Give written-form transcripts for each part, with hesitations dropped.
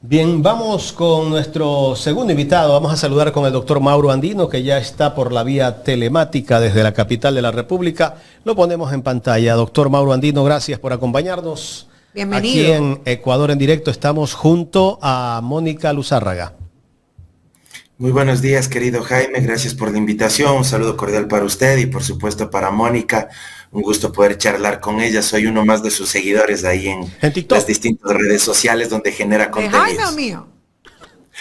Bien, vamos con nuestro segundo invitado. Vamos a saludar con el doctor Mauro Andino, que ya está por la vía telemática desde la capital de la República. Lo ponemos en pantalla. Doctor Mauro Andino, gracias por acompañarnos. Bienvenido. Aquí en Ecuador en directo estamos junto a Mónica Luzárraga. Muy buenos días, querido Jaime. Gracias por la invitación. Un saludo cordial para usted y por supuesto para Mónica. Un gusto poder charlar con ella. Soy uno más de sus seguidores ahí en TikTok, las distintas redes sociales donde genera contenidos. ¿De Jaime o mío?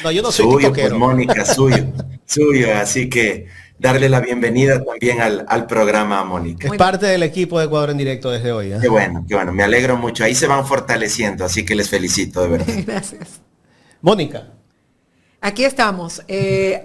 No, yo no soy Suyo, tiktokero. pues, Mónica, suyo. Así que darle la bienvenida también al programa a Mónica. Es parte del equipo de Ecuador en directo desde hoy. Qué bueno. Me alegro mucho. Ahí se van fortaleciendo, así que les felicito, de verdad. Gracias. Mónica. Aquí estamos.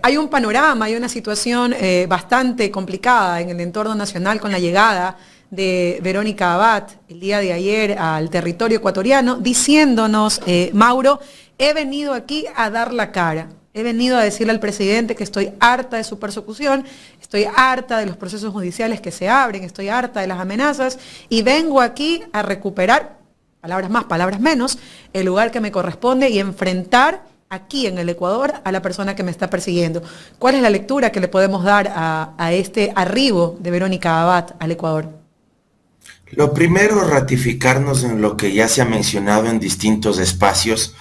Hay un panorama, hay una situación bastante complicada en el entorno nacional con la llegada de Verónica Abad el día de ayer al territorio ecuatoriano, diciéndonos, Mauro, he venido aquí a dar la cara. He venido a decirle al presidente que estoy harta de su persecución, estoy harta de los procesos judiciales que se abren, estoy harta de las amenazas y vengo aquí a recuperar, palabras más, palabras menos, el lugar que me corresponde y enfrentar aquí en el Ecuador a la persona que me está persiguiendo. ¿Cuál es la lectura que le podemos dar a este arribo de Verónica Abad al Ecuador? Lo primero, ratificarnos en lo que ya se ha mencionado en distintos espacios,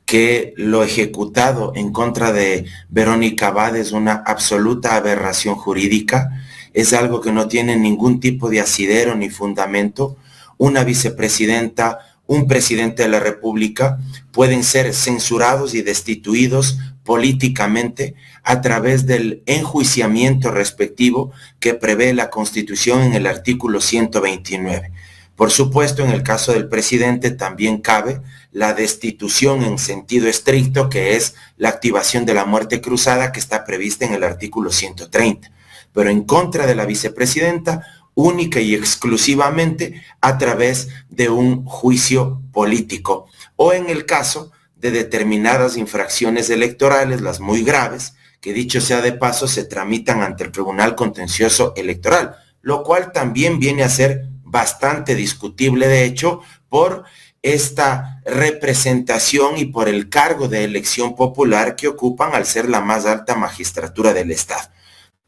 que lo ejecutado en contra de Verónica Abad es una absoluta aberración jurídica, es algo que no tiene ningún tipo de asidero ni fundamento. Una vicepresidenta, un presidente de la República pueden ser censurados y destituidos políticamente a través del enjuiciamiento respectivo que prevé la Constitución en el artículo 129. Por supuesto, en el caso del presidente también cabe la destitución en sentido estricto, que es la activación de la muerte cruzada que está prevista en el artículo 130. Pero en contra de la vicepresidenta, única y exclusivamente a través de un juicio político, o en el caso de determinadas infracciones electorales, las muy graves, que dicho sea de paso, se tramitan ante el Tribunal Contencioso Electoral, lo cual también viene a ser bastante discutible, de hecho, por esta representación y por el cargo de elección popular que ocupan al ser la más alta magistratura del Estado.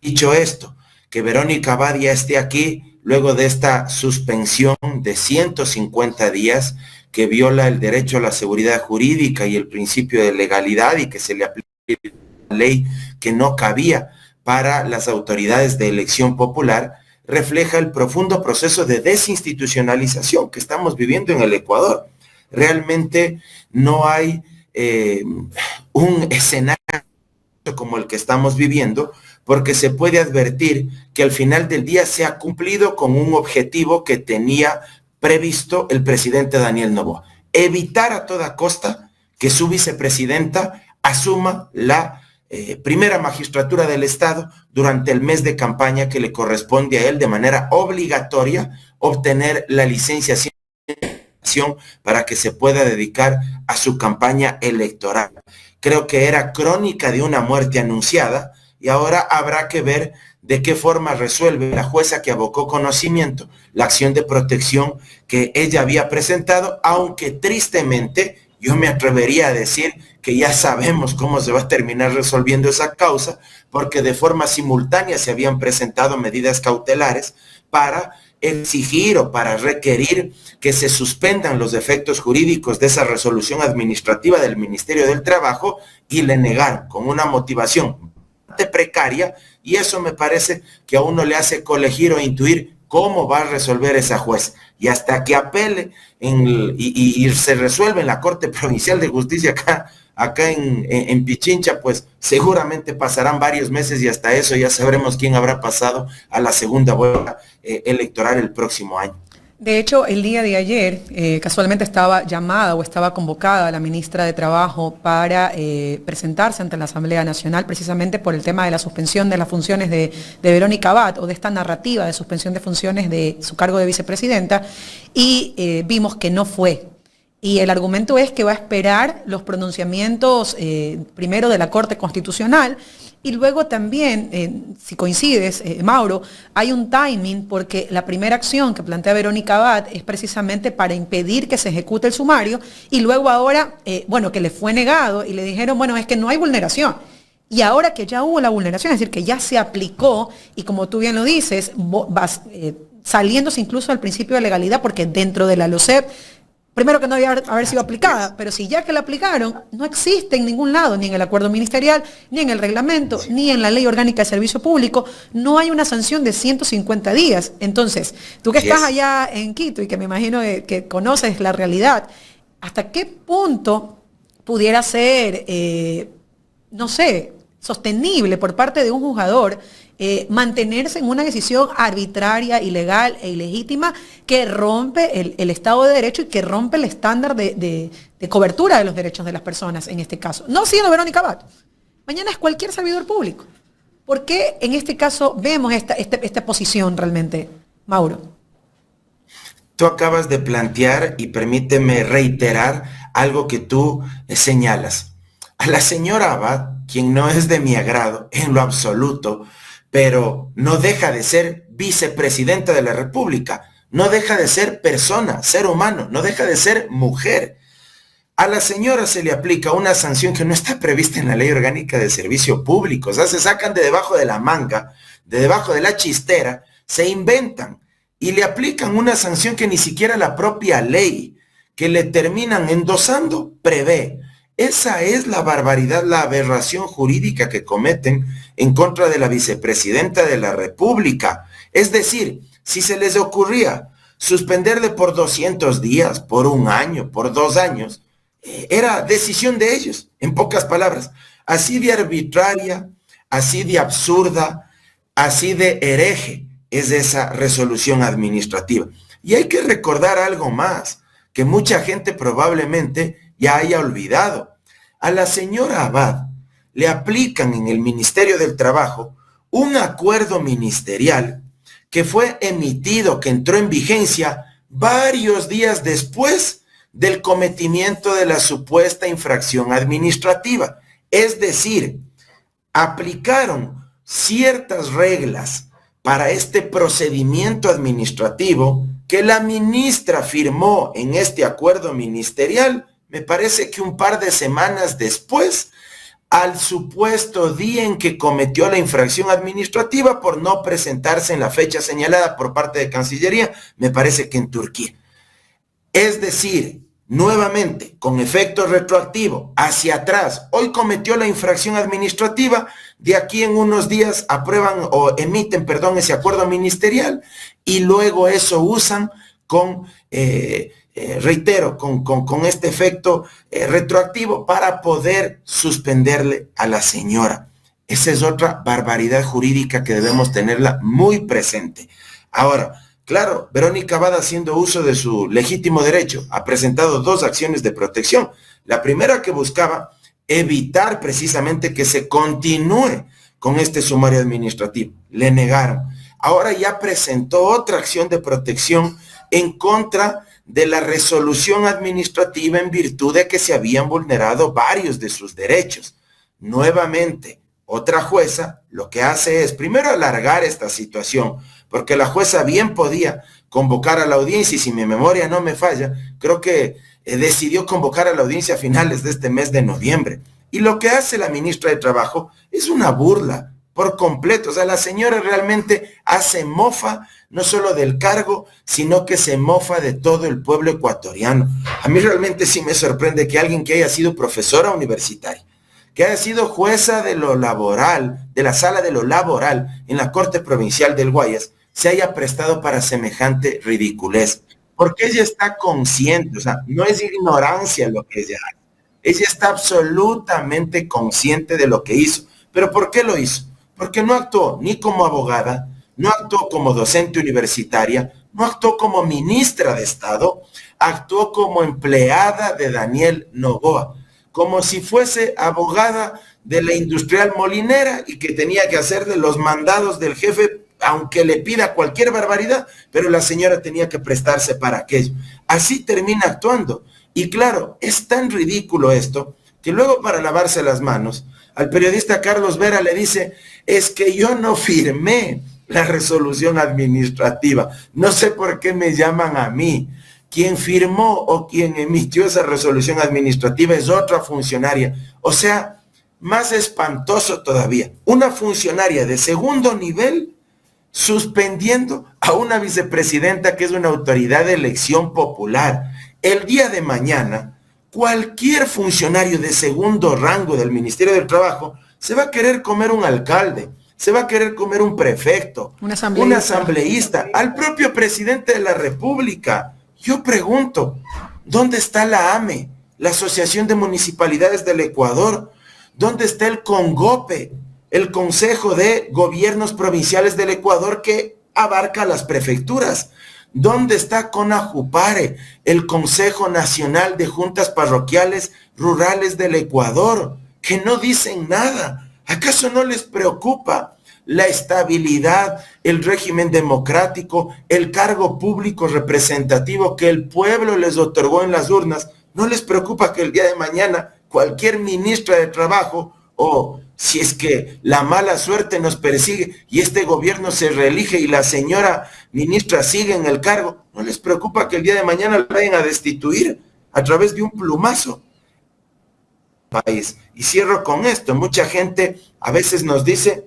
Dicho esto, que Verónica Abad ya esté aquí luego de esta suspensión de 150 días que viola el derecho a la seguridad jurídica y el principio de legalidad y que se le aplica una ley que no cabía para las autoridades de elección popular, refleja el profundo proceso de desinstitucionalización que estamos viviendo en el Ecuador. Realmente no hay un escenario como el que estamos viviendo, porque se puede advertir que al final del día se ha cumplido con un objetivo que tenía previsto el presidente Daniel Noboa: evitar a toda costa que su vicepresidenta asuma la primera magistratura del Estado durante el mes de campaña que le corresponde a él de manera obligatoria obtener la licenciación para que se pueda dedicar a su campaña electoral. Creo que era crónica de una muerte anunciada y ahora habrá que ver de qué forma resuelve la jueza que abocó conocimiento la acción de protección que ella había presentado, aunque tristemente yo me atrevería a decir que ya sabemos cómo se va a terminar resolviendo esa causa, porque de forma simultánea se habían presentado medidas cautelares para exigir o para requerir que se suspendan los efectos jurídicos de esa resolución administrativa del Ministerio del Trabajo, y le negaron con una motivación precaria, y eso me parece que a uno le hace colegir o intuir cómo va a resolver esa juez. Y hasta que apele y se resuelve en la Corte Provincial de Justicia acá en Pichincha, pues seguramente pasarán varios meses y hasta eso ya sabremos quién habrá pasado a la segunda vuelta electoral el próximo año. De hecho, el día de ayer, casualmente estaba llamada o estaba convocada la ministra de Trabajo para presentarse ante la Asamblea Nacional precisamente por el tema de la suspensión de las funciones de Verónica Abad, o de esta narrativa de suspensión de funciones de su cargo de vicepresidenta, y vimos que no fue. Y el argumento es que va a esperar los pronunciamientos primero de la Corte Constitucional Y luego también, si coincides, Mauro, hay un timing porque la primera acción que plantea Verónica Abad es precisamente para impedir que se ejecute el sumario y luego ahora, que le fue negado y le dijeron, bueno, es que no hay vulneración. Y ahora que ya hubo la vulneración, es decir, que ya se aplicó y como tú bien lo dices, saliéndose incluso al principio de legalidad porque dentro de la LOCEP, primero que no debía haber sido aplicada, pero si ya que la aplicaron, no existe en ningún lado, ni en el acuerdo ministerial, ni en el reglamento, ni en la ley orgánica de servicio público, no hay una sanción de 150 días. Entonces, tú que estás allá en Quito y que me imagino que conoces la realidad, ¿hasta qué punto pudiera ser, sostenible por parte de un juzgador mantenerse en una decisión arbitraria, ilegal e ilegítima que rompe el Estado de Derecho y que rompe el estándar de cobertura de los derechos de las personas en este caso? No siendo Verónica Abad, mañana es cualquier servidor público. ¿Por qué en este caso vemos esta posición realmente, Mauro? Tú acabas de plantear, y permíteme reiterar, algo que tú señalas. A la señora Abad, quien no es de mi agrado en lo absoluto, pero no deja de ser vicepresidenta de la República, no deja de ser persona, ser humano, no deja de ser mujer. A la señora se le aplica una sanción que no está prevista en la Ley Orgánica de Servicio Público. O sea, se sacan de debajo de la manga, de debajo de la chistera, se inventan y le aplican una sanción que ni siquiera la propia ley que le terminan endosando prevé. Esa es la barbaridad, la aberración jurídica que cometen en contra de la vicepresidenta de la República. Es decir, si se les ocurría suspenderle por 200 días, por 1 año, por 2 años, era decisión de ellos, en pocas palabras. Así de arbitraria, así de absurda, así de hereje es esa resolución administrativa. Y hay que recordar algo más, que mucha gente probablemente ya haya olvidado. A la señora Abad le aplican en el Ministerio del Trabajo un acuerdo ministerial que fue emitido, que entró en vigencia varios días después del cometimiento de la supuesta infracción administrativa. Es decir, aplicaron ciertas reglas para este procedimiento administrativo que la ministra firmó en este acuerdo ministerial, me parece que un par de semanas después, al supuesto día en que cometió la infracción administrativa por no presentarse en la fecha señalada por parte de Cancillería, me parece que en Turquía. Es decir, nuevamente, con efecto retroactivo, hacia atrás, hoy cometió la infracción administrativa, de aquí en unos días aprueban o emiten, ese acuerdo ministerial y luego eso usan con... reitero, con este efecto retroactivo para poder suspenderle a la señora. Esa es otra barbaridad jurídica que debemos tenerla muy presente. Ahora, claro, Verónica Abad, haciendo uso de su legítimo derecho, ha presentado 2 acciones de protección. La primera, que buscaba evitar precisamente que se continúe con este sumario administrativo. Le negaron. Ahora ya presentó otra acción de protección en contra de la resolución administrativa en virtud de que se habían vulnerado varios de sus derechos. Nuevamente, otra jueza lo que hace es primero alargar esta situación, porque la jueza bien podía convocar a la audiencia, y si mi memoria no me falla, creo que decidió convocar a la audiencia a finales de este mes de noviembre. Y lo que hace la ministra de Trabajo es una burla por completo. O sea, la señora realmente hace mofa no solo del cargo, sino que se mofa de todo el pueblo ecuatoriano. A mí realmente sí me sorprende que alguien que haya sido profesora universitaria, que haya sido jueza de lo laboral, de la sala de lo laboral en la Corte Provincial del Guayas, se haya prestado para semejante ridiculez. Porque ella está consciente, o sea, no es ignorancia lo que ella hace. Ella está absolutamente consciente de lo que hizo. ¿Pero por qué lo hizo? Porque no actuó ni como abogada, no actuó como docente universitaria, no actuó como ministra de Estado, actuó como empleada de Daniel Noboa, como si fuese abogada de la industrial molinera y que tenía que hacerle los mandados del jefe, aunque le pida cualquier barbaridad, pero la señora tenía que prestarse para aquello. Así termina actuando. Y claro, es tan ridículo esto, que luego para lavarse las manos, al periodista Carlos Vera le dice, es que yo no firmé la resolución administrativa, no sé por qué me llaman a mí. Quien firmó o quien emitió esa resolución administrativa es otra funcionaria. O sea, más espantoso todavía, una funcionaria de segundo nivel suspendiendo a una vicepresidenta que es una autoridad de elección popular. El día de mañana, cualquier funcionario de segundo rango del Ministerio del Trabajo se va a querer comer un alcalde, se va a querer comer un prefecto, un asambleísta, al propio presidente de la República. Yo pregunto, ¿dónde está la AME, la Asociación de Municipalidades del Ecuador? ¿Dónde está el CONGOPE, el Consejo de Gobiernos Provinciales del Ecuador, que abarca las prefecturas? ¿Dónde está CONAJUPARE, el Consejo Nacional de Juntas Parroquiales Rurales del Ecuador, que no dicen nada? ¿Acaso no les preocupa la estabilidad, el régimen democrático, el cargo público representativo que el pueblo les otorgó en las urnas? ¿No les preocupa que el día de mañana cualquier ministra de Trabajo, o si es que la mala suerte nos persigue y este gobierno se reelige y la señora ministra sigue en el cargo, no les preocupa que el día de mañana la vayan a destituir a través de un plumazo? País. Y cierro con esto. Mucha gente a veces nos dice,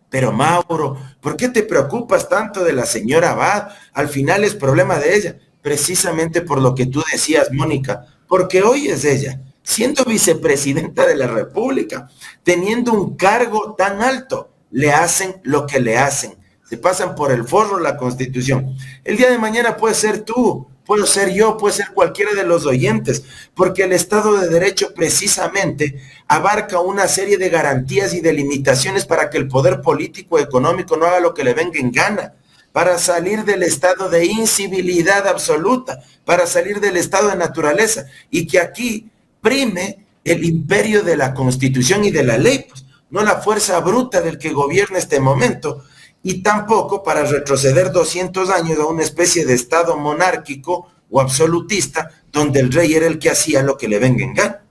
pero Mauro, ¿por qué te preocupas tanto de la señora Abad? Al final es problema de ella. Precisamente por lo que tú decías, Mónica, porque hoy es ella, siendo vicepresidenta de la República, teniendo un cargo tan alto, le hacen lo que le hacen. Se pasan por el forro la Constitución. El día de mañana puede ser tú, puedo ser yo, puede ser cualquiera de los oyentes, porque el Estado de Derecho precisamente abarca una serie de garantías y de limitaciones para que el poder político económico no haga lo que le venga en gana, para salir del estado de incivilidad absoluta, para salir del estado de naturaleza, y que aquí prime el imperio de la Constitución y de la ley, pues, no la fuerza bruta del que gobierna este momento, y tampoco para retroceder 200 años a una especie de estado monárquico o absolutista, donde el rey era el que hacía lo que le venga en gana.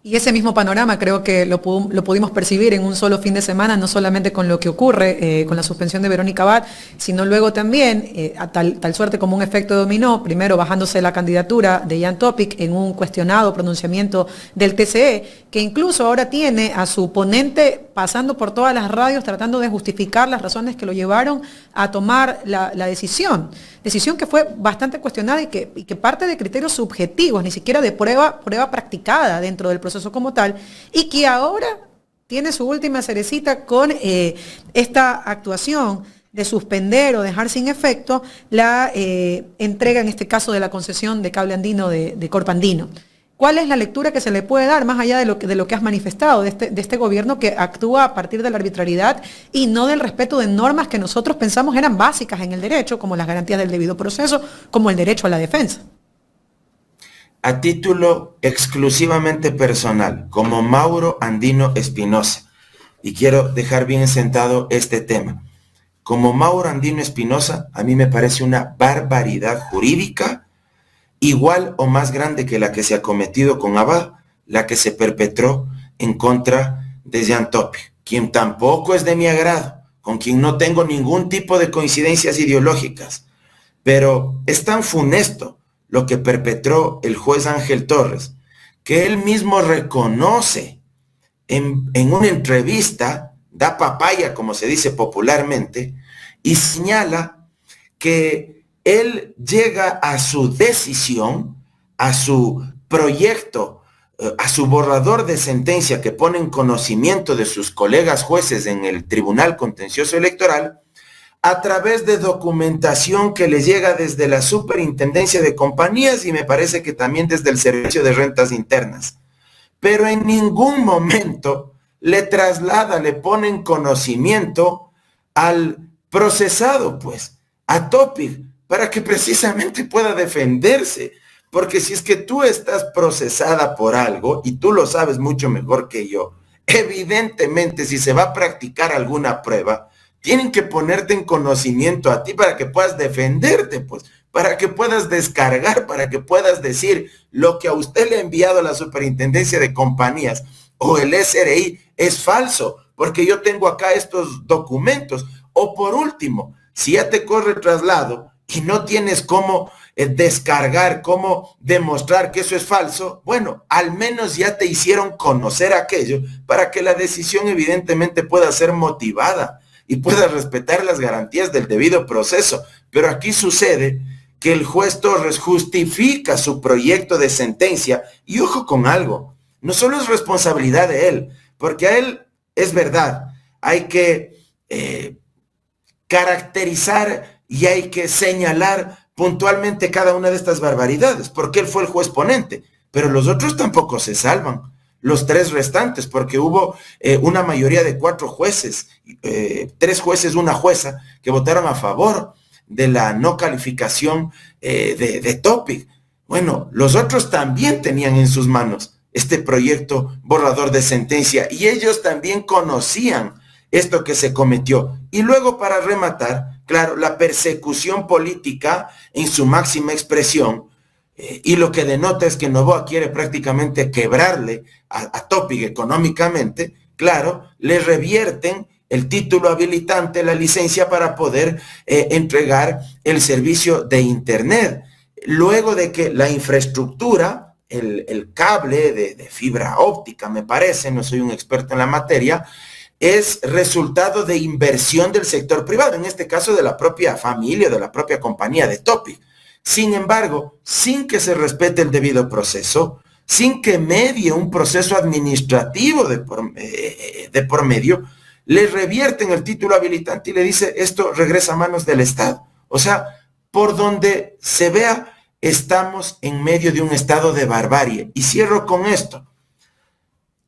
Y ese mismo panorama creo que lo pudimos percibir en un solo fin de semana, no solamente con lo que ocurre con la suspensión de Verónica Abad, sino luego también, a tal suerte como un efecto dominó, primero bajándose la candidatura de Jan Topic en un cuestionado pronunciamiento del TCE, que incluso ahora tiene a su oponente pasando por todas las radios tratando de justificar las razones que lo llevaron a tomar la decisión que fue bastante cuestionada y que parte de criterios subjetivos, ni siquiera de prueba practicada dentro del proceso como tal, y que ahora tiene su última cerecita con esta actuación de suspender o dejar sin efecto la entrega, en este caso, de la concesión de cable andino de Corp Andino. ¿Cuál es la lectura que se le puede dar, más allá de lo que has manifestado, de este gobierno que actúa a partir de la arbitrariedad y no del respeto de normas que nosotros pensamos eran básicas en el derecho, como las garantías del debido proceso, como el derecho a la defensa? A título exclusivamente personal, como Mauro Andino Espinosa, y quiero dejar bien sentado este tema, como Mauro Andino Espinosa, a mí me parece una barbaridad jurídica igual o más grande que la que se ha cometido con Abad, la que se perpetró en contra de Jan Topic, quien tampoco es de mi agrado, con quien no tengo ningún tipo de coincidencias ideológicas, pero es tan funesto lo que perpetró el juez Ángel Torres, que él mismo reconoce en una entrevista, da papaya, como se dice popularmente, y señala que él llega a su decisión, a su proyecto, a su borrador de sentencia que pone en conocimiento de sus colegas jueces en el Tribunal Contencioso Electoral, a través de documentación que le llega desde la Superintendencia de Compañías y me parece que también desde el Servicio de Rentas Internas. Pero en ningún momento le traslada, le pone en conocimiento al procesado, pues, a Topic, para que precisamente pueda defenderse. Porque si es que tú estás procesada por algo, y tú lo sabes mucho mejor que yo, evidentemente si se va a practicar alguna prueba, tienen que ponerte en conocimiento a ti para que puedas defenderte, pues, para que puedas descargar, para que puedas decir lo que a usted le ha enviado a la Superintendencia de Compañías o el SRI es falso, porque yo tengo acá estos documentos. O por último, si ya te corre traslado y no tienes cómo descargar, cómo demostrar que eso es falso, bueno, al menos ya te hicieron conocer aquello para que la decisión evidentemente pueda ser motivada y pueda respetar las garantías del debido proceso. Pero aquí sucede que el juez Torres justifica su proyecto de sentencia y ojo con algo, no solo es responsabilidad de él, porque a él es verdad, hay que caracterizar y hay que señalar puntualmente cada una de estas barbaridades, porque él fue el juez ponente, pero los otros tampoco se salvan, los 3 restantes, porque hubo una mayoría de 4 jueces, 3 jueces, una jueza, que votaron a favor de la no calificación de Topic. Bueno, los otros también tenían en sus manos este proyecto borrador de sentencia y ellos también conocían esto que se cometió. Y luego, para rematar, claro, la persecución política en su máxima expresión, y lo que denota es que Noboa quiere prácticamente quebrarle a Topic económicamente, claro, le revierten el título habilitante, la licencia para poder entregar el servicio de Internet. Luego de que la infraestructura, el cable de fibra óptica, me parece, no soy un experto en la materia, es resultado de inversión del sector privado, en este caso de la propia familia, de la propia compañía de Topic. Sin embargo, sin que se respete el debido proceso, sin que medie un proceso administrativo de por medio, le revierten el título habilitante y le dice, esto regresa a manos del Estado. O sea, por donde se vea, estamos en medio de un estado de barbarie. Y cierro con esto.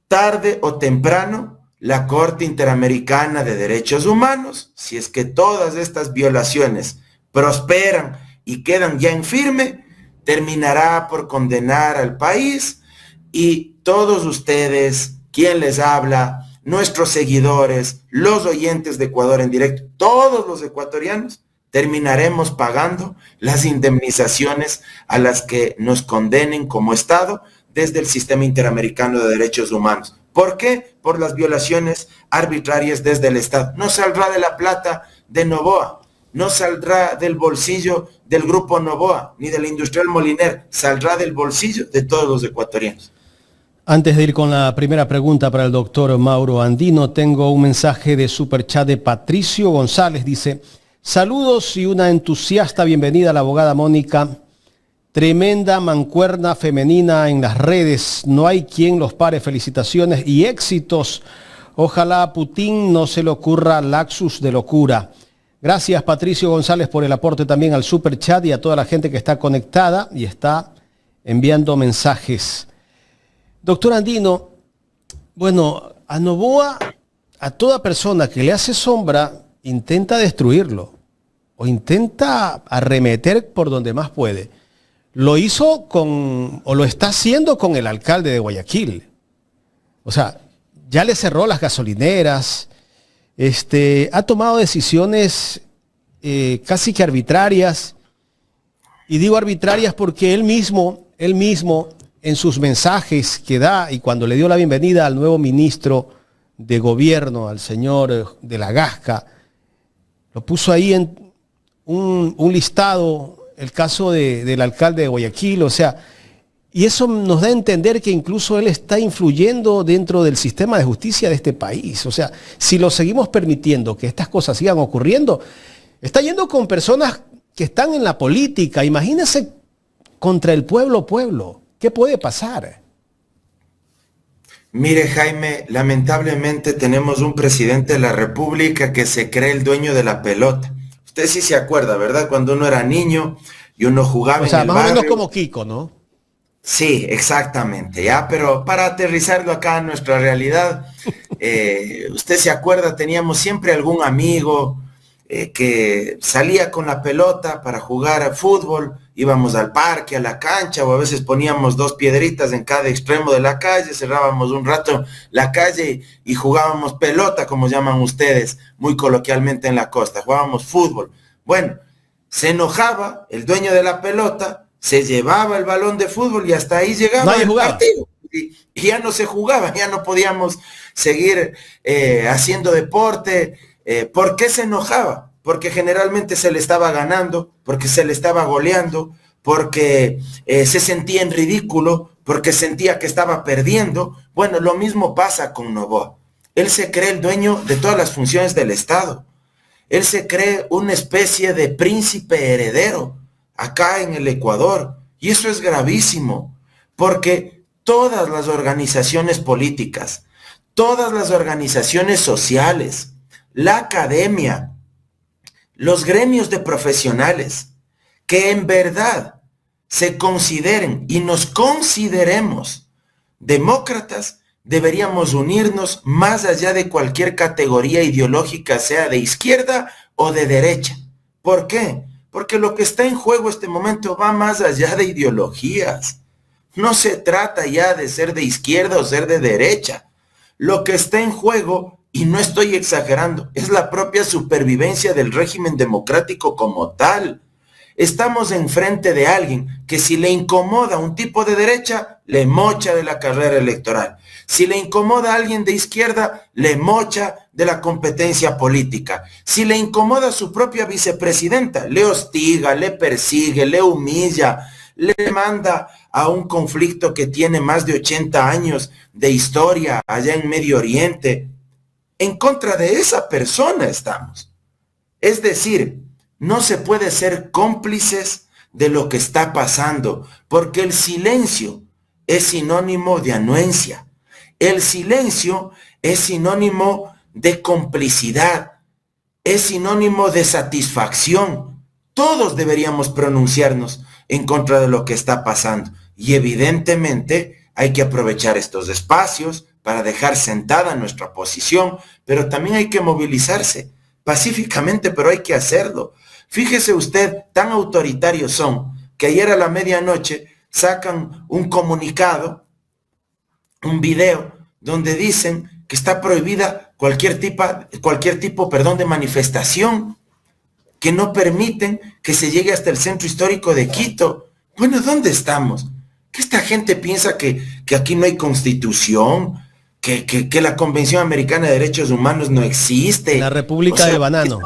Tarde o temprano, la Corte Interamericana de Derechos Humanos, si es que todas estas violaciones prosperan y quedan ya en firme, terminará por condenar al país y todos ustedes, quien les habla, nuestros seguidores, los oyentes de Ecuador en directo, todos los ecuatorianos, terminaremos pagando las indemnizaciones a las que nos condenen como Estado desde el Sistema Interamericano de Derechos Humanos. ¿Por qué? Por las violaciones arbitrarias desde el Estado. No saldrá de la plata de Noboa, no saldrá del bolsillo del grupo Noboa, ni de la industrial Moliner, saldrá del bolsillo de todos los ecuatorianos. Antes de ir con la primera pregunta para el doctor Mauro Andino, tengo un mensaje de superchat de Patricio González. Dice, saludos y una entusiasta bienvenida a la abogada Mónica. Tremenda mancuerna femenina en las redes. No hay quien los pare. Felicitaciones y éxitos. Ojalá a Putin no se le ocurra lapsus de locura. Gracias, Patricio González, por el aporte también al superchat y a toda la gente que está conectada y está enviando mensajes. Doctor Andino, bueno, a Noboa, a toda persona que le hace sombra, intenta destruirlo o intenta arremeter por donde más puede. Lo hizo o lo está haciendo con el alcalde de Guayaquil. O sea, ya le cerró las gasolineras, ha tomado decisiones casi que arbitrarias. Y digo arbitrarias porque él mismo, en sus mensajes que da y cuando le dio la bienvenida al nuevo ministro de gobierno, al señor de la Gasca, lo puso ahí en un listado, el caso del alcalde de Guayaquil, o sea, y eso nos da a entender que incluso él está influyendo dentro del sistema de justicia de este país. O sea, si lo seguimos permitiendo que estas cosas sigan ocurriendo, está yendo con personas que están en la política. Imagínense contra el pueblo. ¿Qué puede pasar? Mire, Jaime, lamentablemente tenemos un presidente de la República que se cree el dueño de la pelota. Usted sí se acuerda, ¿verdad? Cuando uno era niño y uno jugaba en el barrio. O sea, más o menos como Kiko, ¿no? Sí, exactamente, ya, pero para aterrizarlo acá en nuestra realidad, usted se acuerda, teníamos siempre algún amigo que salía con la pelota para jugar a fútbol, íbamos al parque, a la cancha, o a veces poníamos 2 piedritas en cada extremo de la calle, cerrábamos un rato la calle y jugábamos pelota, como llaman ustedes, muy coloquialmente en la costa, jugábamos fútbol. Bueno, se enojaba el dueño de la pelota, se llevaba el balón de fútbol y hasta ahí llegaba el partido. y ya no se jugaba, ya no podíamos seguir haciendo deporte. ¿Por qué se enojaba? Porque generalmente se le estaba ganando, porque se le estaba goleando, porque se sentía en ridículo, porque sentía que estaba perdiendo. Bueno, lo mismo pasa con Noboa. Él se cree el dueño de todas las funciones del Estado. Él se cree una especie de príncipe heredero acá en el Ecuador. Y eso es gravísimo, porque todas las organizaciones políticas, todas las organizaciones sociales, la academia, los gremios de profesionales, que en verdad se consideren y nos consideremos demócratas, deberíamos unirnos más allá de cualquier categoría ideológica, sea de izquierda o de derecha. ¿Por qué? Porque lo que está en juego este momento va más allá de ideologías. No se trata ya de ser de izquierda o ser de derecha. Lo que está en juego, y no estoy exagerando, es la propia supervivencia del régimen democrático como tal. Estamos enfrente de alguien que si le incomoda un tipo de derecha, le mocha de la carrera electoral. Si le incomoda a alguien de izquierda, le mocha de la competencia política. Si le incomoda a su propia vicepresidenta, le hostiga, le persigue, le humilla, le manda a un conflicto que tiene más de 80 años de historia allá en Medio Oriente. En contra de esa persona estamos. Es decir, no se puede ser cómplices de lo que está pasando, porque el silencio es sinónimo de anuencia. El silencio es sinónimo de complicidad, es sinónimo de satisfacción. Todos deberíamos pronunciarnos en contra de lo que está pasando. Y evidentemente hay que aprovechar estos espacios para dejar sentada nuestra posición, pero también hay que movilizarse pacíficamente, pero hay que hacerlo. Fíjese usted, tan autoritarios son que ayer a la medianoche sacan un comunicado, un video, donde dicen que está prohibida cualquier tipo de manifestación, que no permiten que se llegue hasta el centro histórico de Quito. Bueno, ¿dónde estamos? ¿Que esta gente piensa que aquí no hay constitución? Que la Convención Americana de Derechos Humanos no existe. La República de Banano.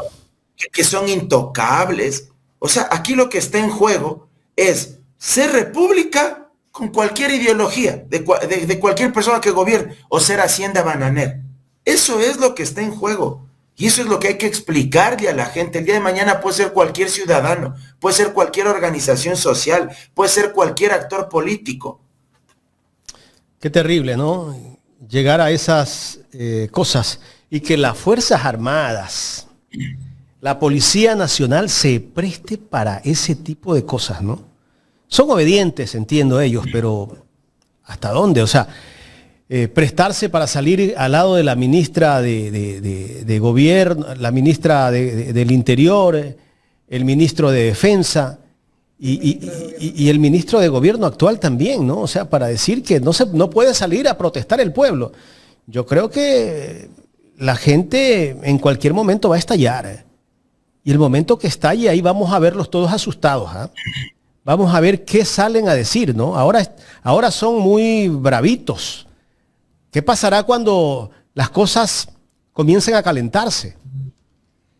Que son intocables. O sea, aquí lo que está en juego es ser república con cualquier ideología, de cualquier persona que gobierne, o ser hacienda bananera. Eso es lo que está en juego. Y eso es lo que hay que explicarle a la gente. El día de mañana puede ser cualquier ciudadano, puede ser cualquier organización social, puede ser cualquier actor político. Qué terrible, ¿no? Llegar a esas cosas y que las Fuerzas Armadas, la Policía Nacional se preste para ese tipo de cosas, ¿no? Son obedientes, entiendo ellos, pero ¿hasta dónde? O sea, prestarse para salir al lado de la ministra de Gobierno, la ministra del Interior, el ministro de Defensa y el ministro de Gobierno actual también, ¿no? O sea, para decir que no puede salir a protestar el pueblo. Yo creo que la gente en cualquier momento va a estallar. Y el momento que estalle, ahí vamos a verlos todos asustados, ¿eh? Vamos a ver qué salen a decir, ¿no? Ahora son muy bravitos. ¿Qué pasará cuando las cosas comiencen a calentarse?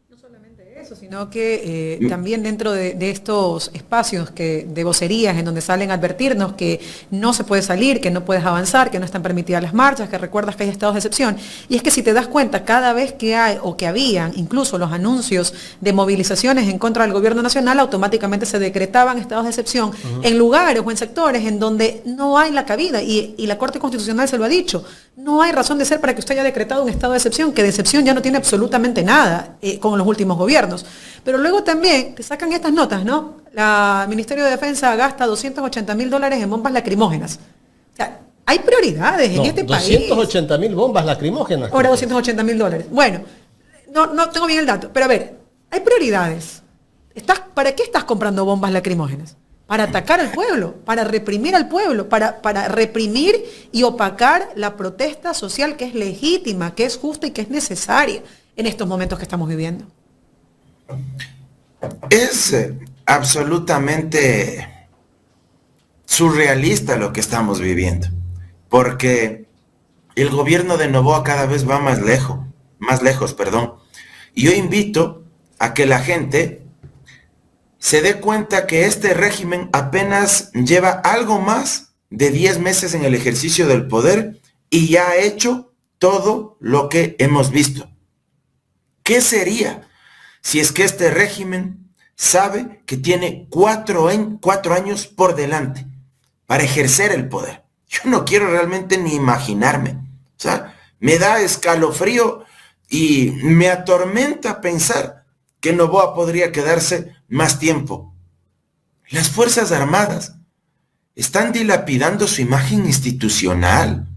No solamente eso, sino que también dentro de estos espacios de vocerías en donde salen a advertirnos que no se puede salir, que no puedes avanzar, que no están permitidas las marchas, que recuerdas que hay estados de excepción. Y es que si te das cuenta, cada vez que hay o que habían incluso los anuncios de movilizaciones en contra del gobierno nacional, automáticamente se decretaban estados de excepción en lugares o en sectores en donde no hay la cabida. Y la Corte Constitucional se lo ha dicho. No hay razón de ser para que usted haya decretado un estado de excepción, que de excepción ya no tiene absolutamente nada con los últimos gobiernos. Pero luego también te sacan estas notas, ¿no? El Ministerio de Defensa gasta $280.000 en bombas lacrimógenas. O sea, hay prioridades en este país. 280.000 bombas lacrimógenas. Ahora $280.000. Bueno, no tengo bien el dato, pero a ver, hay prioridades. ¿Para qué estás comprando bombas lacrimógenas? Para atacar al pueblo, para reprimir al pueblo, para reprimir y opacar la protesta social que es legítima, que es justa y que es necesaria en estos momentos que estamos viviendo. Es absolutamente surrealista lo que estamos viviendo, porque el gobierno de Noboa cada vez va más lejos, perdón. Y yo invito a que la gente se dé cuenta que este régimen apenas lleva algo más de 10 meses en el ejercicio del poder y ya ha hecho todo lo que hemos visto. ¿Qué sería si es que este régimen sabe que tiene 4 años por delante para ejercer el poder? Yo no quiero realmente ni imaginarme. O sea, me da escalofrío y me atormenta pensar que Noboa podría quedarse más tiempo. Las Fuerzas Armadas están dilapidando su imagen institucional.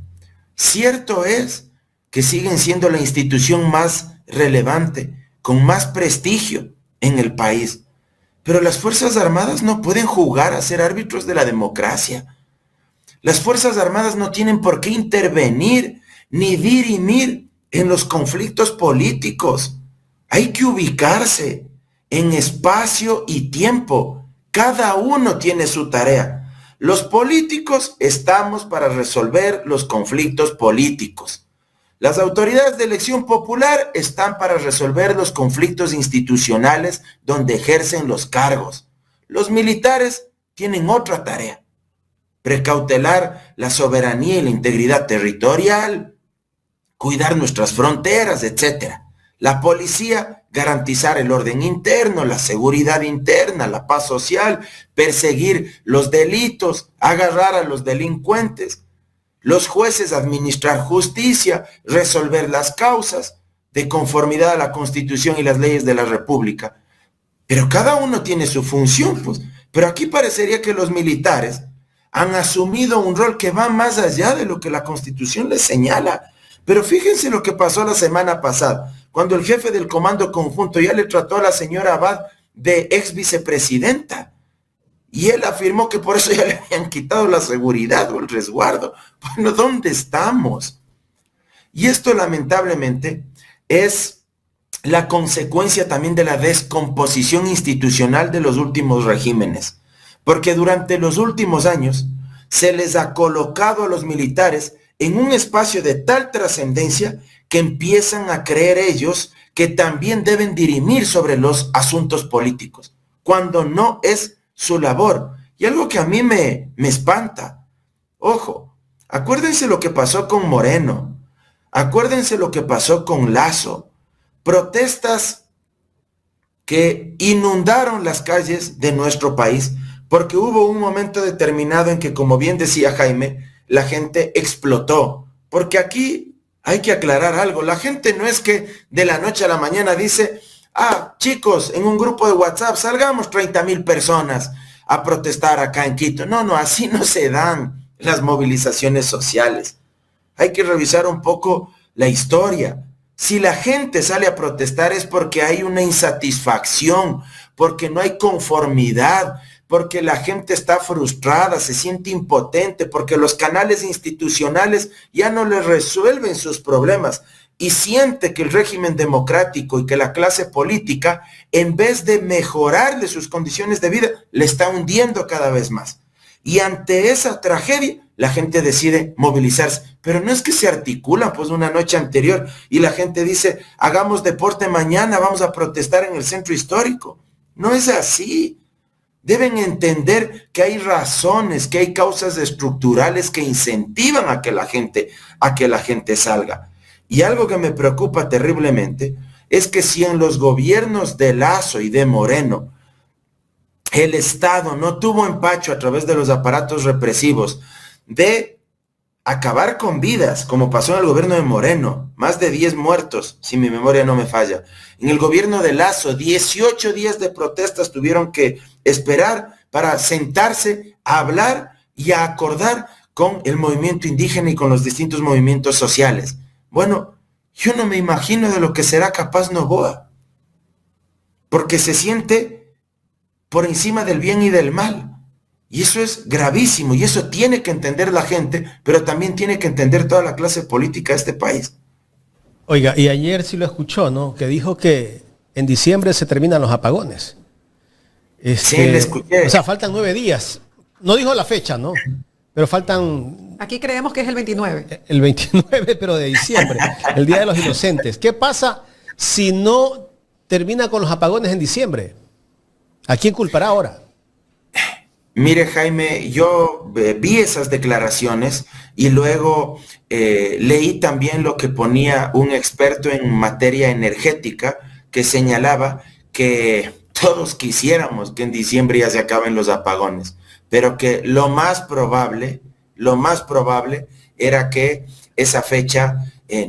Cierto es que siguen siendo la institución más relevante, con más prestigio en el país. Pero las Fuerzas Armadas no pueden jugar a ser árbitros de la democracia. Las Fuerzas Armadas no tienen por qué intervenir ni dirimir en los conflictos políticos. Hay que ubicarse en espacio y tiempo. Cada uno tiene su tarea. Los políticos estamos para resolver los conflictos políticos. Las autoridades de elección popular están para resolver los conflictos institucionales donde ejercen los cargos. Los militares tienen otra tarea: precautelar la soberanía y la integridad territorial, cuidar nuestras fronteras, etc. La policía, garantizar el orden interno, la seguridad interna, la paz social, perseguir los delitos, agarrar a los delincuentes. Los jueces, administrar justicia, resolver las causas de conformidad a la Constitución y las leyes de la República. Pero cada uno tiene su función, pues. Pero aquí parecería que los militares han asumido un rol que va más allá de lo que la Constitución les señala. Pero fíjense lo que pasó la semana pasada, cuando el jefe del Comando Conjunto ya le trató a la señora Abad de ex vicepresidenta. Y él afirmó que por eso ya le habían quitado la seguridad o el resguardo. Bueno, ¿dónde estamos? Y esto lamentablemente es la consecuencia también de la descomposición institucional de los últimos regímenes. Porque durante los últimos años se les ha colocado a los militares en un espacio de tal trascendencia que empiezan a creer ellos que también deben dirimir sobre los asuntos políticos, cuando no es su labor. Y algo que a mí me espanta. Ojo, acuérdense lo que pasó con Moreno. Acuérdense lo que pasó con Lazo. Protestas que inundaron las calles de nuestro país porque hubo un momento determinado en que, como bien decía Jaime, la gente explotó. Porque aquí hay que aclarar algo. La gente no es que de la noche a la mañana dice: chicos, en un grupo de WhatsApp salgamos 30,000 personas a protestar acá en Quito. No, así no se dan las movilizaciones sociales. Hay que revisar un poco la historia. Si la gente sale a protestar es porque hay una insatisfacción, porque no hay conformidad, porque la gente está frustrada, se siente impotente, porque los canales institucionales ya no les resuelven sus problemas. Y siente que el régimen democrático y que la clase política, en vez de mejorarle sus condiciones de vida, le está hundiendo cada vez más. Y ante esa tragedia, la gente decide movilizarse. Pero no es que se articulan pues una noche anterior y la gente dice: hagamos deporte mañana, vamos a protestar en el centro histórico. No es así. Deben entender que hay razones, que hay causas estructurales que incentivan a que la gente salga. Y algo que me preocupa terriblemente es que si en los gobiernos de Lazo y de Moreno el Estado no tuvo empacho a través de los aparatos represivos de acabar con vidas, como pasó en el gobierno de Moreno, más de 10 muertos, si mi memoria no me falla. En el gobierno de Lazo, 18 días de protestas tuvieron que esperar para sentarse a hablar y a acordar con el movimiento indígena y con los distintos movimientos sociales. Bueno, yo no me imagino de lo que será capaz Noboa, porque se siente por encima del bien y del mal. Y eso es gravísimo, y eso tiene que entender la gente, pero también tiene que entender toda la clase política de este país. Oiga, y ayer sí lo escuchó, ¿no? Que dijo que en diciembre se terminan los apagones. Sí, le escuché. O sea, faltan 9 días. No dijo la fecha, ¿no? Pero faltan... Aquí creemos que es el 29. El 29, pero de diciembre, el Día de los Inocentes. ¿Qué pasa si no termina con los apagones en diciembre? ¿A quién culpará ahora? Mire, Jaime, yo vi esas declaraciones y luego leí también lo que ponía un experto en materia energética que señalaba que todos quisiéramos que en diciembre ya se acaben los apagones, pero que lo más probable era que esa fecha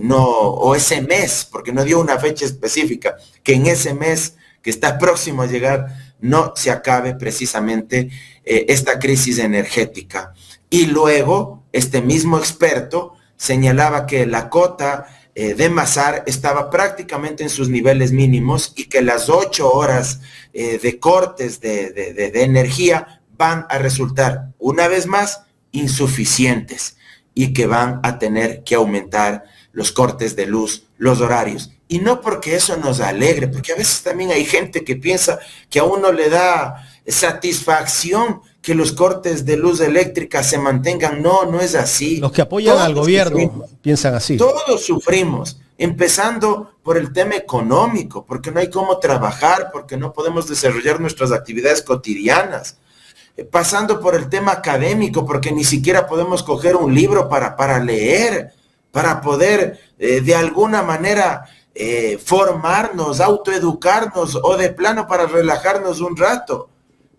o ese mes, porque no dio una fecha específica, que en ese mes que está próximo a llegar no se acabe precisamente esta crisis energética. Y luego, este mismo experto señalaba que la cota de Masar estaba prácticamente en sus niveles mínimos y que las 8 horas de cortes de energía van a resultar, una vez más, insuficientes y que van a tener que aumentar los cortes de luz, los horarios. Y no porque eso nos alegre, porque a veces también hay gente que piensa que a uno le da satisfacción que los cortes de luz eléctrica se mantengan. No, no es así. Los que apoyan al gobierno piensan así. Todos sufrimos, empezando por el tema económico, porque no hay cómo trabajar, porque no podemos desarrollar nuestras actividades cotidianas. Pasando por el tema académico, porque ni siquiera podemos coger un libro para leer, para poder de alguna manera formarnos, autoeducarnos o de plano para relajarnos un rato.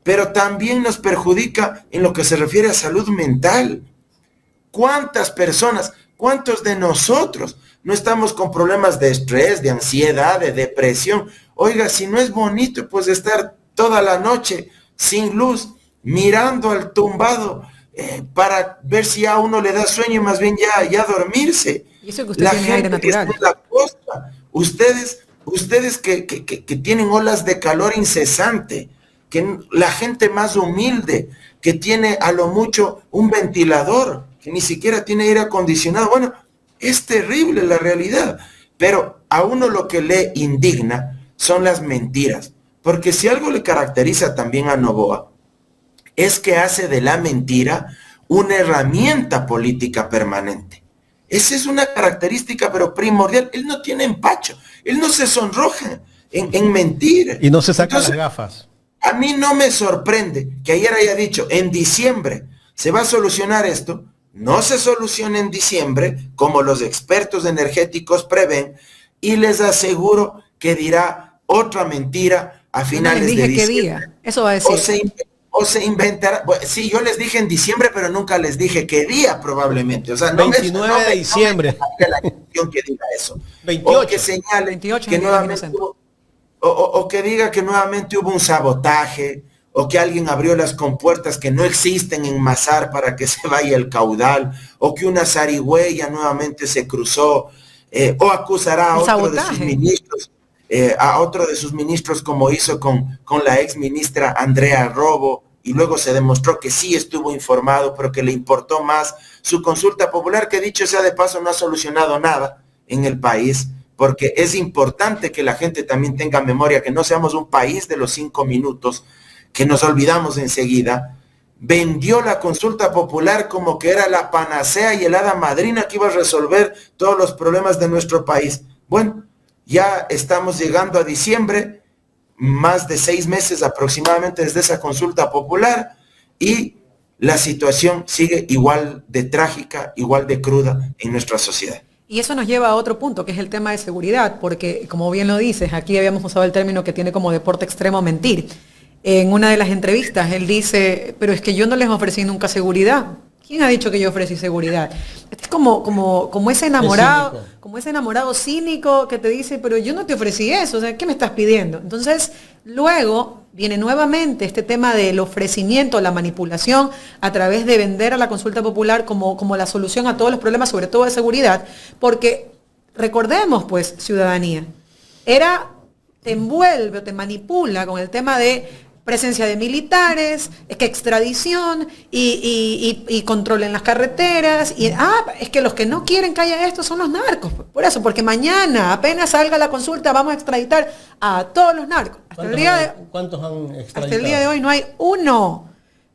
Pero también nos perjudica en lo que se refiere a salud mental. ¿Cuántas personas, cuántos de nosotros no estamos con problemas de estrés, de ansiedad, de depresión? Oiga, si no es bonito pues estar toda la noche sin luz, mirando al tumbado para ver si a uno le da sueño y más bien ya dormirse. Y eso que usted tiene aire natural. Que está en la costa, ustedes que tienen olas de calor incesante, que la gente más humilde, que tiene a lo mucho un ventilador, que ni siquiera tiene aire acondicionado. Bueno, es terrible la realidad, pero a uno lo que le indigna son las mentiras, porque si algo le caracteriza también a Noboa, es que hace de la mentira una herramienta política permanente. Esa es una característica, pero primordial. Él no tiene empacho, él no se sonroja en mentir. Y no se saca las gafas. A mí no me sorprende que ayer haya dicho, en diciembre se va a solucionar esto. No se soluciona en diciembre, como los expertos energéticos prevén, y les aseguro que dirá otra mentira a finales de diciembre. ¿Qué día? Eso va a decir. O se inventará, bueno, sí, yo les dije en diciembre, pero nunca les dije qué día probablemente. O sea, 29 de diciembre. La que diga eso. 28. O que señale 28 que nuevamente o que diga que nuevamente hubo un sabotaje, o que alguien abrió las compuertas que no existen en Masar para que se vaya el caudal, o que una zarigüeya nuevamente se cruzó, o acusará a otro de sus ministros. A otro de sus ministros, como hizo con la ex ministra Andrea Robo, y luego se demostró que sí estuvo informado, pero que le importó más su consulta popular, que dicho sea de paso no ha solucionado nada en el país, porque es importante que la gente también tenga memoria, que no seamos un país de los 5 minutos, que nos olvidamos enseguida. Vendió la consulta popular como que era la panacea y el hada madrina que iba a resolver todos los problemas de nuestro país. Bueno, ya estamos llegando a diciembre, más de 6 meses aproximadamente desde esa consulta popular, y la situación sigue igual de trágica, igual de cruda en nuestra sociedad. Y eso nos lleva a otro punto, que es el tema de seguridad, porque como bien lo dices, aquí habíamos usado el término que tiene como deporte extremo mentir. En una de las entrevistas él dice, pero es que yo no les ofrecí nunca seguridad. ¿Quién ha dicho que yo ofrecí seguridad? Es como ese enamorado cínico que te dice, pero yo no te ofrecí eso, o sea, ¿qué me estás pidiendo? Entonces, luego viene nuevamente este tema del ofrecimiento, la manipulación a través de vender a la consulta popular como la solución a todos los problemas, sobre todo de seguridad, porque recordemos, pues, ciudadanía, te envuelve o te manipula con el tema de presencia de militares, es que extradición y control en las carreteras. Es que los que no quieren que haya esto son los narcos. Por eso, porque mañana apenas salga la consulta vamos a extraditar a todos los narcos. ¿Cuántos han extraditado? Hasta el día de hoy no hay uno.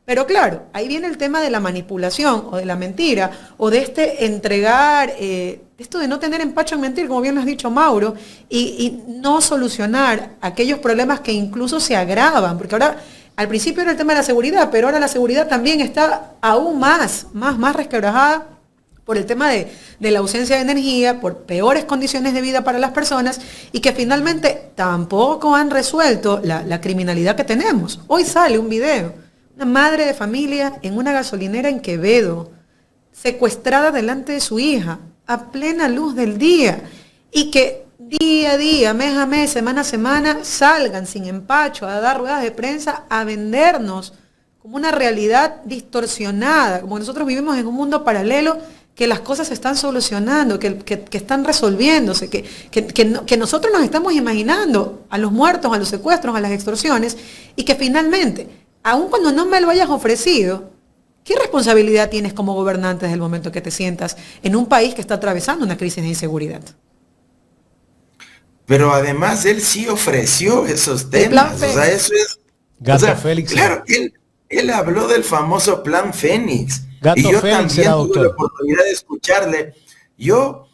Pero claro, ahí viene el tema de la manipulación o de la mentira o de entregar, esto de no tener empacho en mentir, como bien lo has dicho Mauro, y no solucionar aquellos problemas que incluso se agravan, porque ahora al principio era el tema de la seguridad, pero ahora la seguridad también está aún más resquebrajada por el tema de la ausencia de energía, por peores condiciones de vida para las personas y que finalmente tampoco han resuelto la criminalidad que tenemos. Hoy sale un video. Una madre de familia en una gasolinera en Quevedo, secuestrada delante de su hija, a plena luz del día, y que día a día, mes a mes, semana a semana, salgan sin empacho a dar ruedas de prensa a vendernos como una realidad distorsionada, como nosotros vivimos en un mundo paralelo, que las cosas se están solucionando, que están resolviéndose, que nosotros nos estamos imaginando a los muertos, a los secuestros, a las extorsiones, y que finalmente, aun cuando no me lo hayas ofrecido, ¿qué responsabilidad tienes como gobernante desde el momento que te sientas en un país que está atravesando una crisis de inseguridad? Pero además él sí ofreció esos temas. O sea, eso es... Gato Félix. Claro, él habló del famoso Plan Fénix. Gato y yo Félix también era tuve doctor. la oportunidad de escucharle. Yo,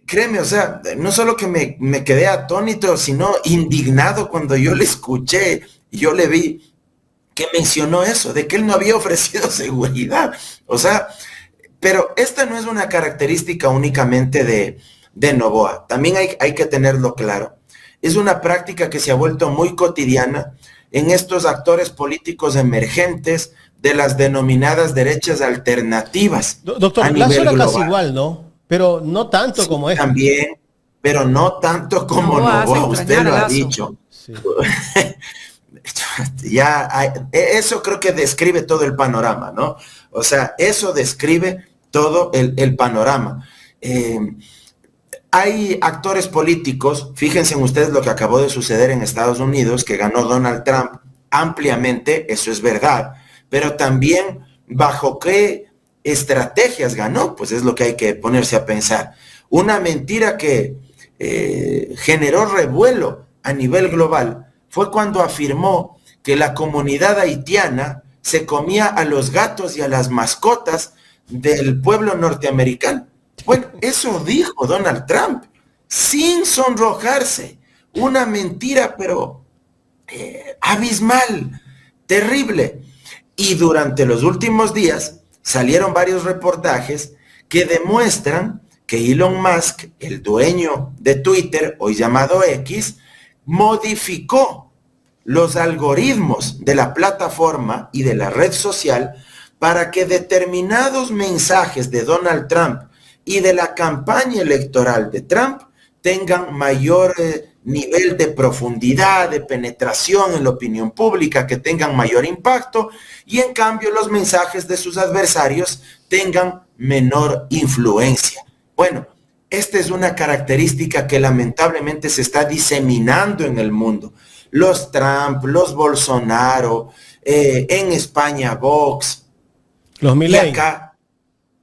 créeme, o sea, no solo que me quedé atónito, sino indignado cuando yo le escuché y yo le vi que mencionó eso, de que él no había ofrecido seguridad. O sea, pero esta no es una característica únicamente de Noboa. También hay que tenerlo claro. Es una práctica que se ha vuelto muy cotidiana en estos actores políticos emergentes de las denominadas derechas alternativas. Doctor, Lazo era casi igual, ¿no? Pero no tanto sí, como es. También, pero no tanto como Noboa, usted lo ha dicho. Sí. Eso creo que describe todo el panorama, ¿no? O sea, eso describe todo el panorama. Hay actores políticos, fíjense en ustedes lo que acabó de suceder en Estados Unidos, que ganó Donald Trump ampliamente, eso es verdad, pero también bajo qué estrategias ganó, pues es lo que hay que ponerse a pensar. Una mentira que generó revuelo a nivel global fue cuando afirmó que la comunidad haitiana se comía a los gatos y a las mascotas del pueblo norteamericano. Bueno, eso dijo Donald Trump, sin sonrojarse. Una mentira, pero abismal, terrible. Y durante los últimos días salieron varios reportajes que demuestran que Elon Musk, el dueño de Twitter, hoy llamado X, modificó los algoritmos de la plataforma y de la red social para que determinados mensajes de Donald Trump y de la campaña electoral de Trump tengan mayor nivel de profundidad, de penetración en la opinión pública, que tengan mayor impacto, y en cambio los mensajes de sus adversarios tengan menor influencia. Bueno, esta es una característica que lamentablemente se está diseminando en el mundo. Los Trump, los Bolsonaro, en España Vox, los Milei. Y acá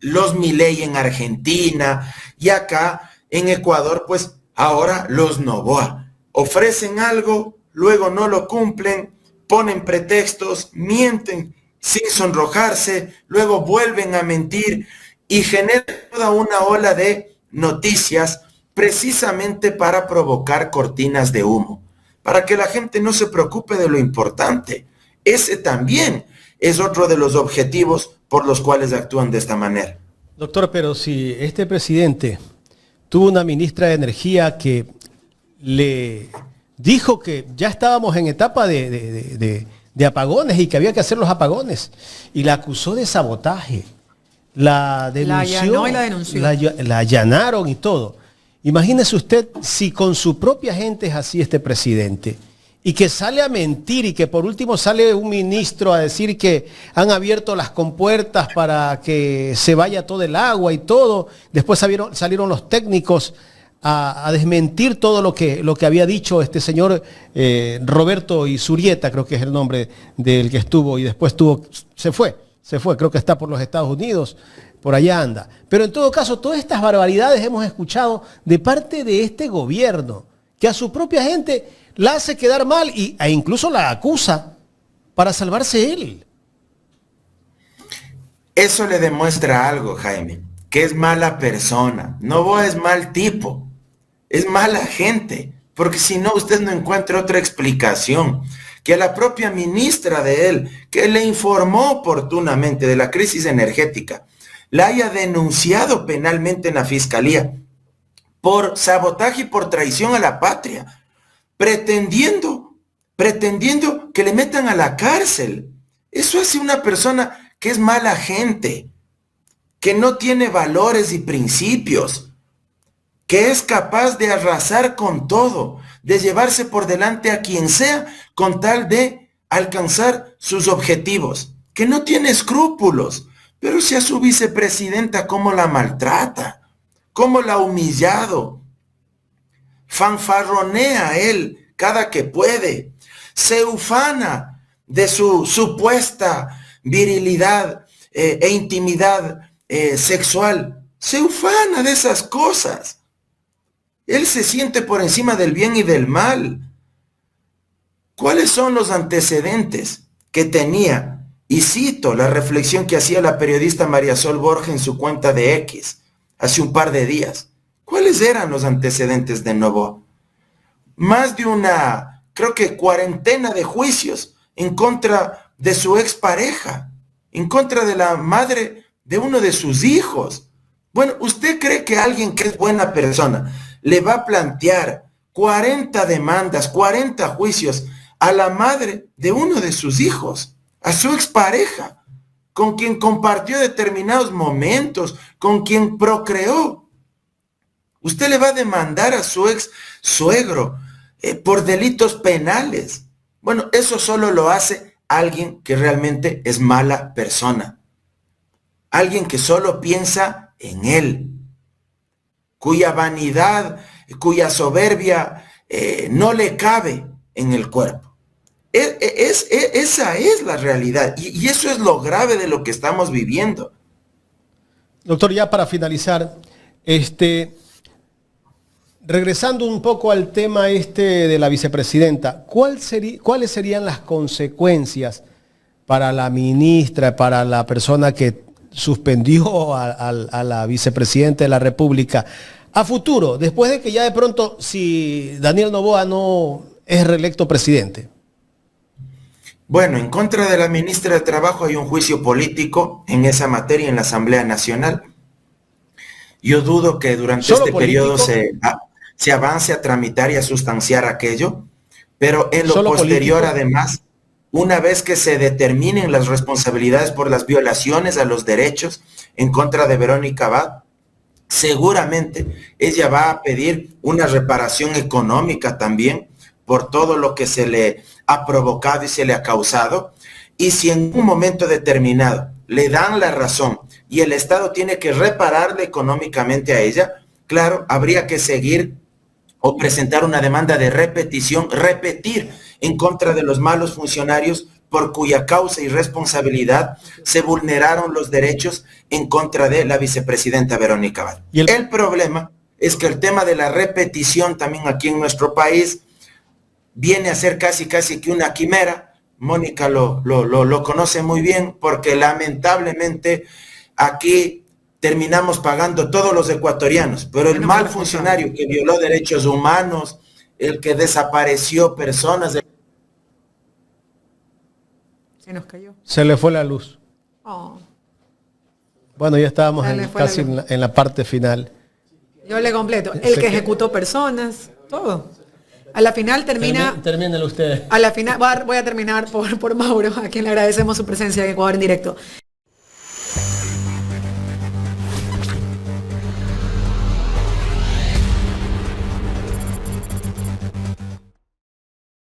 los Milei en Argentina, y acá en Ecuador, pues ahora los Noboa. Ofrecen algo, luego no lo cumplen, ponen pretextos, mienten sin sonrojarse, luego vuelven a mentir y generan toda una ola de noticias precisamente para provocar cortinas de humo, para que la gente no se preocupe de lo importante. Ese también es otro de los objetivos por los cuales actúan de esta manera. Doctor, pero si este presidente tuvo una ministra de Energía que le dijo que ya estábamos en etapa de apagones y que había que hacer los apagones, y la acusó de sabotaje, la denunció, la allanaron y todo. Imagínese usted si con su propia gente es así este presidente, y que sale a mentir, y que por último sale un ministro a decir que han abierto las compuertas para que se vaya todo el agua y todo. Después salieron los técnicos a desmentir todo lo que había dicho este señor Roberto Isurieta, creo que es el nombre del que estuvo, y después se fue, creo que está por los Estados Unidos, por allá anda. Pero en todo caso, todas estas barbaridades hemos escuchado de parte de este gobierno, que a su propia gente la hace quedar mal e incluso la acusa para salvarse él. Eso le demuestra algo, Jaime, que es mala persona. Noboa es mal tipo, es mala gente, porque si no, usted no encuentra otra explicación. Que la propia ministra de él, que le informó oportunamente de la crisis energética, la haya denunciado penalmente en la fiscalía por sabotaje y por traición a la patria, pretendiendo que le metan a la cárcel. Eso hace una persona que es mala gente, que no tiene valores y principios, que es capaz de arrasar con todo, de llevarse por delante a quien sea con tal de alcanzar sus objetivos, que no tiene escrúpulos. Pero si a su vicepresidenta cómo la maltrata, cómo la ha humillado, fanfarronea él cada que puede, se ufana de su supuesta virilidad e intimidad sexual, se ufana de esas cosas. Él se siente por encima del bien y del mal. ¿Cuáles son los antecedentes que tenía? Y cito la reflexión que hacía la periodista María Sol Borges en su cuenta de X hace un par de días. ¿Cuáles eran los antecedentes de Noboa? Más de una, creo que cuarentena de juicios en contra de su expareja, en contra de la madre de uno de sus hijos. Bueno, ¿usted cree que alguien que es buena persona le va a plantear 40 demandas, 40 juicios a la madre de uno de sus hijos, a su expareja, con quien compartió determinados momentos, con quien procreó? Usted le va a demandar a su ex suegro por delitos penales. Bueno, eso solo lo hace alguien que realmente es mala persona. Alguien que solo piensa en él, cuya vanidad, cuya soberbia no le cabe en el cuerpo. Esa es la realidad y eso es lo grave de lo que estamos viviendo. Doctor, ya para finalizar, regresando un poco al tema de la vicepresidenta, ¿cuáles serían las consecuencias para la ministra, para la persona que suspendió a la vicepresidenta de la República a futuro, después de que ya de pronto, si Daniel Noboa no es reelecto presidente? Bueno, en contra de la ministra de Trabajo hay un juicio político en esa materia en la Asamblea Nacional. Yo dudo que durante este periodo se avance a tramitar y a sustanciar aquello, pero en lo posterior, además, una vez que se determinen las responsabilidades por las violaciones a los derechos en contra de Verónica Abad, seguramente ella va a pedir una reparación económica también por todo lo que se le ha provocado y se le ha causado. Y si en un momento determinado le dan la razón y el Estado tiene que repararle económicamente a ella, claro, habría que seguir o presentar una demanda de repetición, repetir en contra de los malos funcionarios por cuya causa y responsabilidad se vulneraron los derechos en contra de la vicepresidenta Verónica Abad. El problema es que el tema de la repetición también aquí en nuestro país viene a ser casi que una quimera. Mónica lo conoce muy bien, porque lamentablemente aquí terminamos pagando todos los ecuatorianos, pero el mal funcionario que violó derechos humanos, el que desapareció personas... Se nos cayó. Se le fue la luz. Oh. Bueno, ya estábamos casi en la parte final. Yo le completo. El que ejecutó personas, todo. A la final termina... Termínelo usted. A la final, voy a terminar por Mauro, a quien le agradecemos su presencia en Ecuador en directo.